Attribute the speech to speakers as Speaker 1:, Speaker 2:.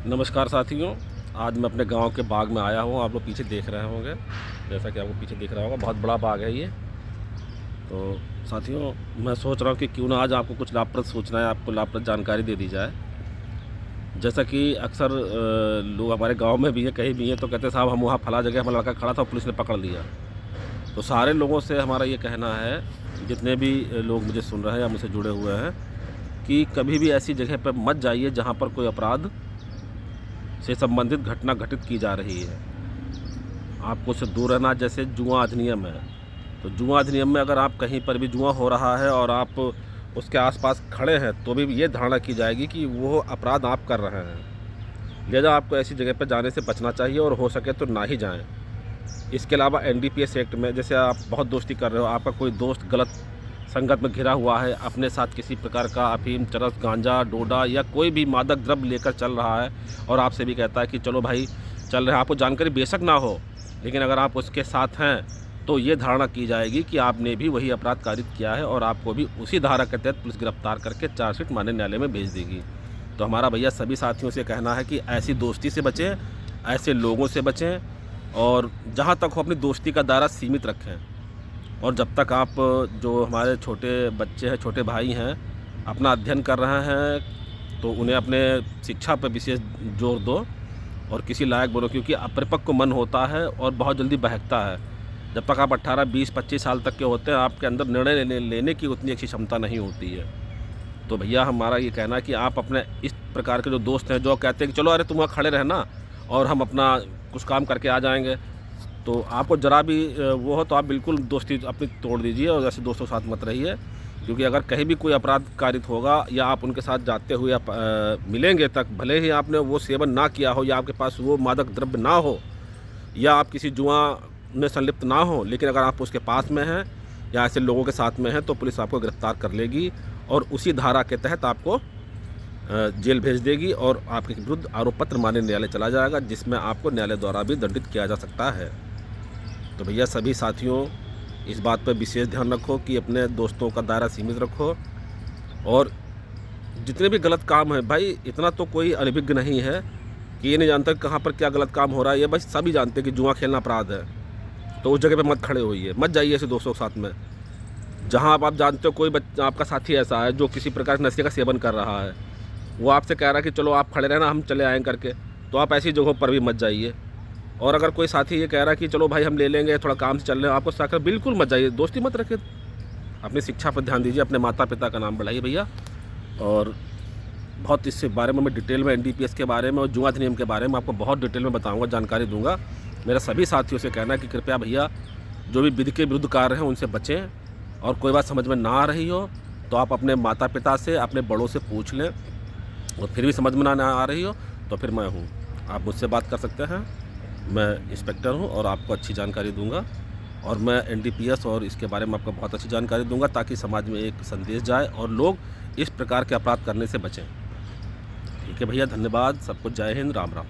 Speaker 1: नमस्कार साथियों। आज मैं अपने गांव के बाग में आया हूं। आप लोग पीछे देख रहे होंगे, जैसा कि आपको पीछे दिख रहा होगा, बहुत बड़ा बाग है ये। तो साथियों, मैं सोच रहा हूं कि क्यों ना आज आपको कुछ लाभप्रद सूचनाएं, आपको लाभप्रद जानकारी दे दी जाए। जैसा कि अक्सर लोग हमारे गांव में भी हैं, कहीं भी हैं, तो कहते हैं साहब हम वहाँ फला जगह हमारा लड़का खड़ा था, पुलिस ने पकड़ लिया। तो सारे लोगों से हमारा ये कहना है, जितने भी लोग मुझे सुन रहे हैं या मुझसे जुड़े हुए हैं, कि कभी भी ऐसी जगह पर मत जाइए जहाँ पर कोई अपराध से संबंधित घटना घटित की जा रही है। आपको उससे दूर रहना। जैसे जुआ अधिनियम है, तो जुआ अधिनियम में अगर आप कहीं पर भी जुआ हो रहा है और आप उसके आसपास खड़े हैं, तो भी ये धारणा की जाएगी कि वो अपराध आप कर रहे हैं। लिहाजा आपको ऐसी जगह पर जाने से बचना चाहिए और हो सके तो ना ही जाएं। इसके अलावा एनडीपीएस एक्ट में, जैसे आप बहुत दोस्ती कर रहे हो, आपका कोई दोस्त गलत संगत में घिरा हुआ है, अपने साथ किसी प्रकार का अफीम, चरस, गांजा, डोडा या कोई भी मादक द्रव्य लेकर चल रहा है और आपसे भी कहता है कि चलो भाई चल रहे हैं, आपको जानकारी बेशक ना हो, लेकिन अगर आप उसके साथ हैं तो ये धारणा की जाएगी कि आपने भी वही अपराध कारित किया है और आपको भी उसी धारा के तहत पुलिस गिरफ्तार करके चार्जशीट माननीय न्यायालय में भेज देगी। तो हमारा भैया सभी साथियों से कहना है कि ऐसी दोस्ती से बचें, ऐसे लोगों से बचें और जहाँ तक हो अपनी दोस्ती का दायरा सीमित रखें। और जब तक आप, जो हमारे छोटे बच्चे हैं, छोटे भाई हैं, अपना अध्ययन कर रहे हैं, तो उन्हें अपने शिक्षा पर विशेष जोर दो और किसी लायक बनो, क्योंकि अपरिपक्व मन होता है और बहुत जल्दी बहकता है। जब तक आप 18, 20, 25 साल तक के होते हैं, आपके अंदर निर्णय लेने की उतनी अच्छी क्षमता नहीं होती है। तो भैया हमारा ये कहना है कि आप अपने इस प्रकार के जो दोस्त हैं, जो कहते हैं कि चलो अरे तुम वहाँ खड़े रहना और हम अपना कुछ काम करके आ जाएंगे, तो आपको ज़रा भी वो हो तो आप बिल्कुल दोस्ती अपनी तोड़ दीजिए और ऐसे दोस्तों के साथ मत रहिए। क्योंकि अगर कहीं भी कोई अपराध कारित होगा या आप उनके साथ जाते हुए आप मिलेंगे तक, भले ही आपने वो सेवन ना किया हो या आपके पास वो मादक द्रव्य ना हो या आप किसी जुआ में संलिप्त ना हो, लेकिन अगर आप उसके पास में हैं या ऐसे लोगों के साथ में हैं, तो पुलिस आपको गिरफ्तार कर लेगी और उसी धारा के तहत आपको जेल भेज देगी और आपके विरुद्ध आरोप पत्र माननीय न्यायालय चला जाएगा, जिसमें आपको न्यायालय द्वारा भी दंडित किया जा सकता है। तो भैया सभी साथियों, इस बात पर विशेष ध्यान रखो कि अपने दोस्तों का दायरा सीमित रखो और जितने भी गलत काम है, भाई इतना तो कोई अनभिज्ञ नहीं है कि ये नहीं जानता कहाँ पर क्या गलत काम हो रहा है। ये बस सभी जानते हैं कि जुआ खेलना अपराध है, तो उस जगह पे मत खड़े होइए, मत जाइए ऐसे दोस्तों के साथ में। जहाँ आप जानते हो कोई आपका साथी ऐसा है जो किसी प्रकार के नशे का सेवन कर रहा है, वो आपसे कह रहा है कि चलो आप खड़े रहना, हम चले आएँ करके, तो आप ऐसी जगहों पर भी मत जाइए। और अगर कोई साथी ये कह रहा है कि चलो भाई हम ले लेंगे, थोड़ा काम से चल रहे हैं, आपको साकर, बिल्कुल मत जाइए, दोस्ती मत रखिए। अपनी शिक्षा पर ध्यान दीजिए, अपने माता पिता का नाम बढ़ाइए भैया। और बहुत इसके बारे में मैं डिटेल में, एनडीपीएस के बारे में और जुआ अधिनियम के बारे में आपको बहुत डिटेल में बताऊंगा, जानकारी दूंगा। मेरा सभी साथियों से कहना है कि कृपया भैया जो भी विधि के विरुद्ध कार्य हैं उनसे बचें, और कोई बात समझ में ना आ रही हो तो आप अपने माता पिता से, अपने बड़ों से पूछ लें, और फिर भी समझ में ना आ रही हो तो फिर मैं हूँ, आप मुझसे बात कर सकते हैं। मैं इंस्पेक्टर हूँ और आपको अच्छी जानकारी दूंगा, और मैं एनडीपीएस और इसके बारे में आपको बहुत अच्छी जानकारी दूंगा, ताकि समाज में एक संदेश जाए और लोग इस प्रकार के अपराध करने से बचें। ठीक है भैया, धन्यवाद। सबको जय हिंद, राम राम।